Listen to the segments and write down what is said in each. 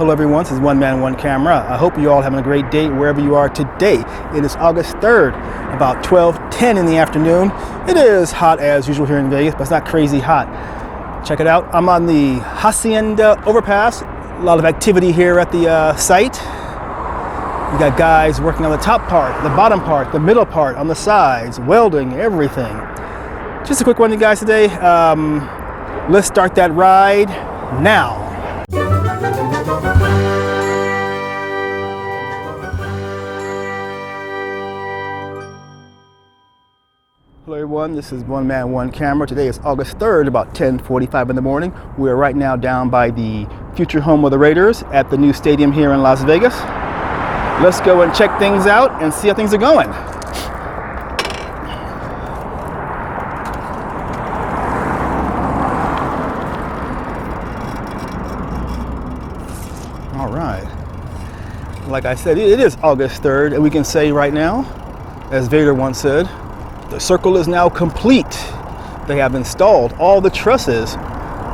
Hello everyone, this is OneManOneCamera. I hope you all having a great day wherever you are today. It is August 3rd, about 12:10 in the afternoon. It is hot as usual here in Vegas, but it's not crazy hot. Check it out. I'm on the Hacienda overpass. A lot of activity here at the site. You got guys working on the top part, the bottom part, the middle part, on the sides, welding, everything. Just a quick one, you guys, today. Let's start that ride now. Hello everyone, this is OneManOneCamera. Today is August 3rd, about 10:45 in the morning. We are right now down by the future home of the Raiders at the new stadium here in Las Vegas. Let's go and check things out and see how things are going. All right. Like I said, it is August 3rd, and we can say right now, as Vader once said, the circle is now complete. They have installed all the trusses.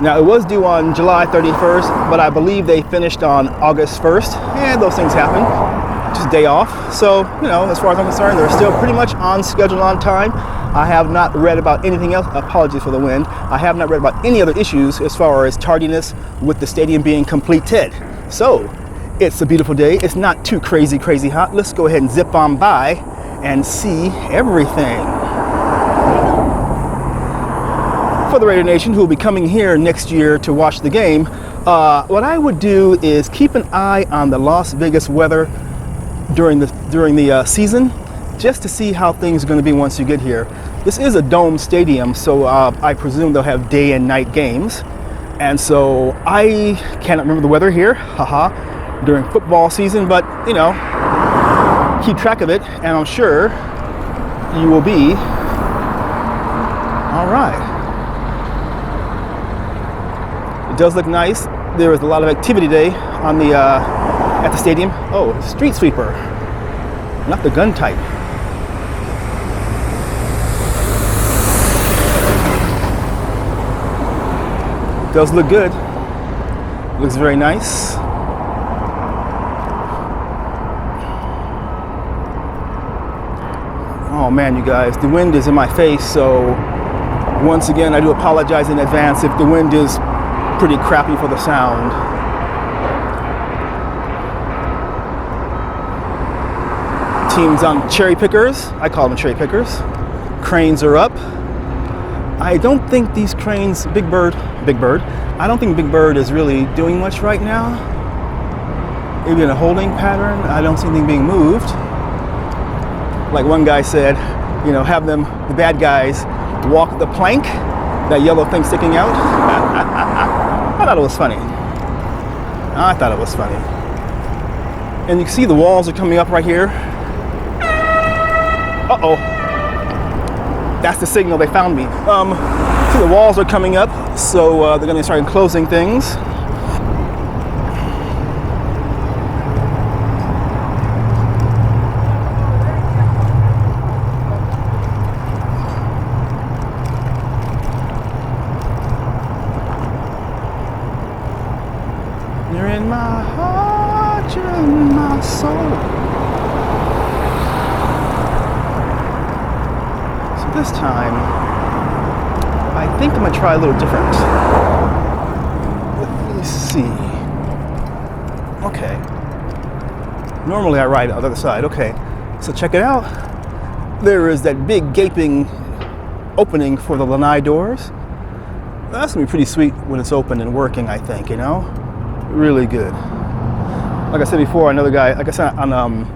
Now, it was due on July 31st, but I believe they finished on August 1st, and those things happen. Just day off. So, you know, as far as I'm concerned, they're still pretty much on schedule, on time. I have not read about anything else. Apologies for the wind. I have not read about any other issues as far as tardiness with the stadium being completed. So, it's a beautiful day. It's not too crazy hot. Let's go ahead and zip on by and see everything. For the Raider Nation who will be coming here next year to watch the game, what I would do is keep an eye on the Las Vegas weather during the season, just to see how things are going to be once you get here. This is a dome stadium, so I presume they'll have day and night games. And so I cannot remember the weather here, during football season, but you know, keep track of it, and I'm sure you will be all right. It does look nice. There is a lot of activity today on the at the stadium. Oh, street sweeper, not the gun type. It does look good. Looks very nice. Oh man, you guys, the wind is in my face, so once again, I do apologize in advance if the wind is pretty crappy for the sound. Teams on cherry pickers. I call them cherry pickers. Cranes are up. I don't think these cranes, Big Bird, I don't think Big Bird is really doing much right now. Maybe in a holding pattern. I don't see anything being moved. Like one guy said, you know, have them, the bad guys, walk the plank, that yellow thing sticking out. I thought it was funny. And you can see the walls are coming up right here. Uh-oh. That's the signal they found me. See, the walls are coming up, so they're gonna start enclosing things. You're in my heart, you're in my soul. So this time, I think I'm gonna try a little different. Let me see. Okay. Normally I ride on the other side. Okay. So check it out. There is that big gaping opening for the Lanai doors. That's gonna be pretty sweet when it's open and working, I think, you know? Really good. Like I said before, another guy, like I said on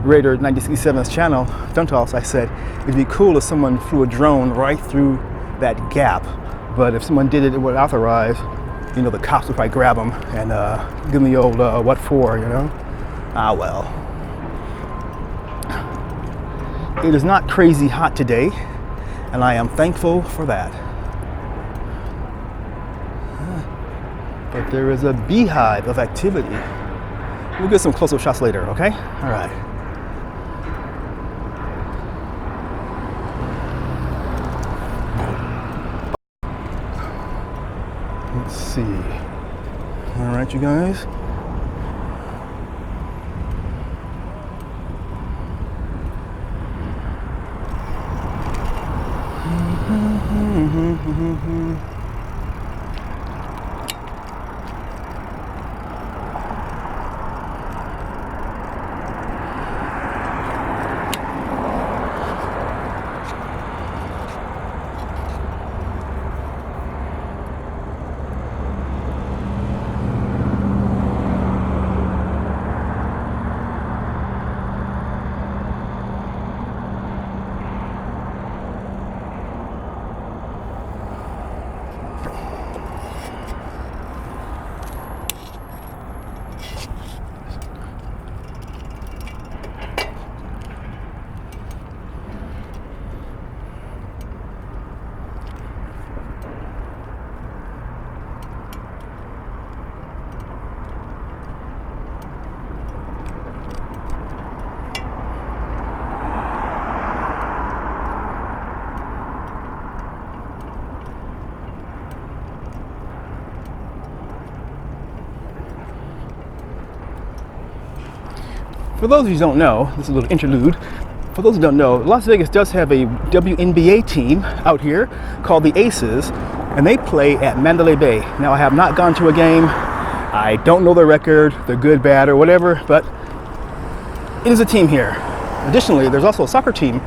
Raider 1967's channel, Duntos, I said it'd be cool if someone flew a drone right through that gap. But if someone did it, it would authorize, you know, the cops would probably grab them and give them the old what for, you know? Ah, well. It is not crazy hot today, and I am thankful for that. But there is a beehive of activity. We'll get some close-up shots later, okay? All right. Let's see. All right, you guys. For those of you who don't know, this is a little interlude. For those who don't know, Las Vegas does have a WNBA team out here called the Aces, and they play at Mandalay Bay. Now, I have not gone to a game. I don't know their record, they're good, bad, or whatever, but it is a team here. Additionally, there's also a soccer team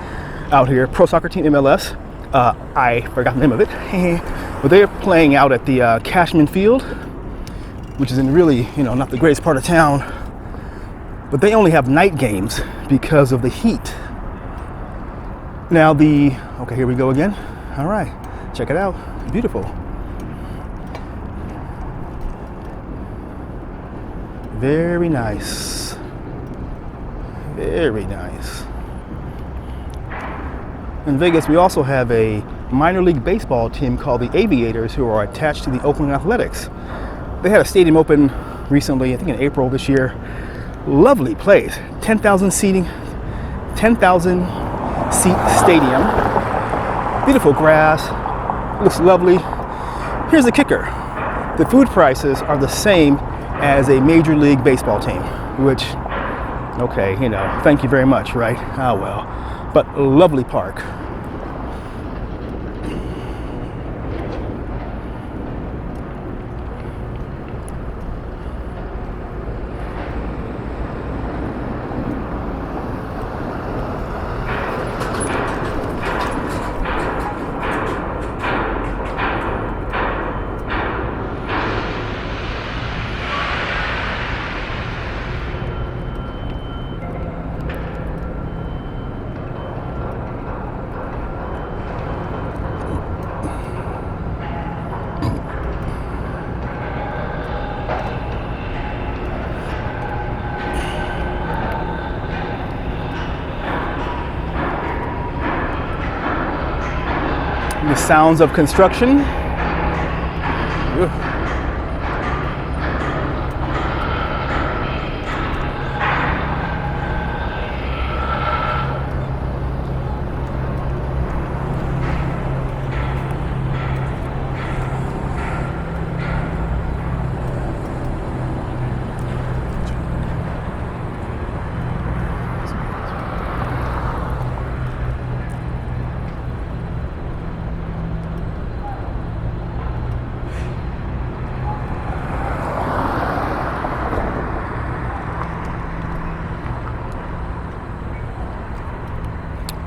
out here, pro soccer team, MLS. I forgot the name of it, but they're playing out at the Cashman Field, which is in really, not the greatest part of town. But they only have night games because of the heat. Now okay, here we go again. All right, check it out. Beautiful. Very nice. Very nice. In Vegas, we also have a minor league baseball team called the Aviators, who are attached to the Oakland Athletics. They had a stadium open recently, I think in April this year. Lovely place, 10,000 seating, 10,000 seat stadium. Beautiful grass, looks lovely. Here's the kicker. The food prices are the same as a major league baseball team, which, okay, thank you very much, right? Ah, well, but lovely park. The sounds of construction.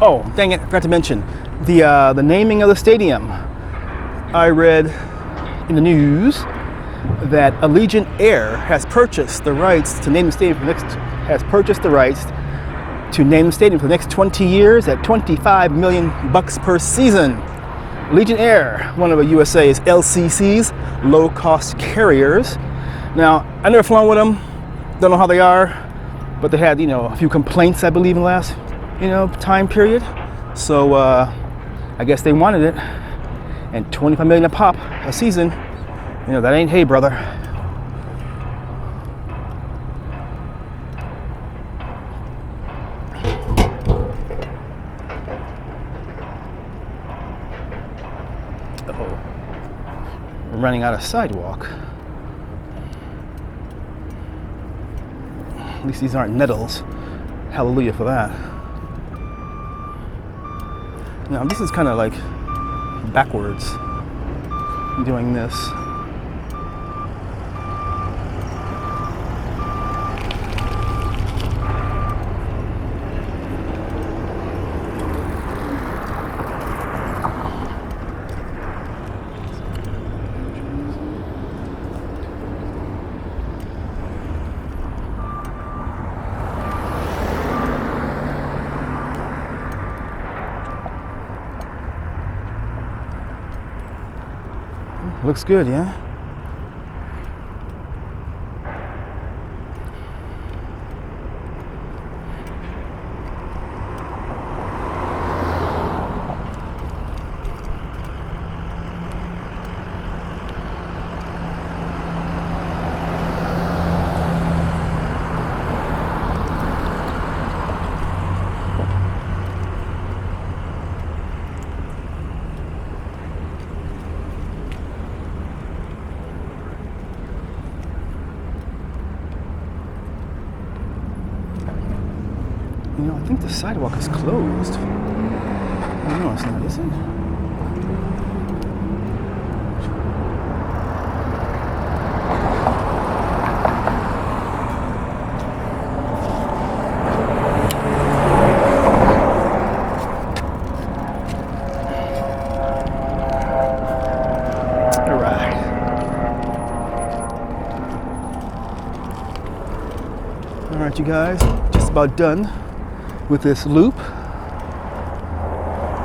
Oh, dang it, I forgot to mention the naming of the stadium. I read in the news that Allegiant Air has purchased the rights to name the stadium for the next 20 years at $25 million per season. Allegiant Air, one of USA's LCC's low-cost carriers. Now, I never flown with them, don't know how they are, but they had, a few complaints, I believe, in the last time period. So I guess they wanted it, and $25 million a pop a season, that ain't hay, brother. Uh-oh. We're running out of sidewalk. At least these aren't nettles. Hallelujah for that. Now this is kind of like backwards. doing this. Looks good, yeah? You know, I think the sidewalk is closed. Oh, no, it's not, is it? All right. All right, you guys, just about done with this loop,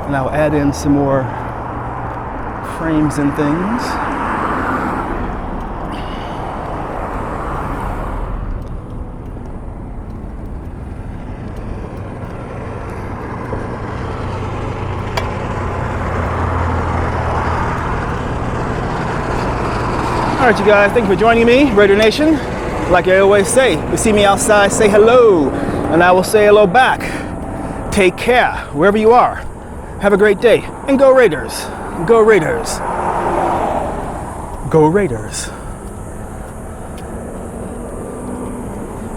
and I'll add in some more frames and things. All right, you guys, thank you for joining me, Raider Nation. Like I always say, you see me outside, say hello, and I will say hello back. Take care, wherever you are. Have a great day, and go Raiders. Go Raiders. Go Raiders.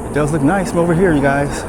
It does look nice from over here, you guys.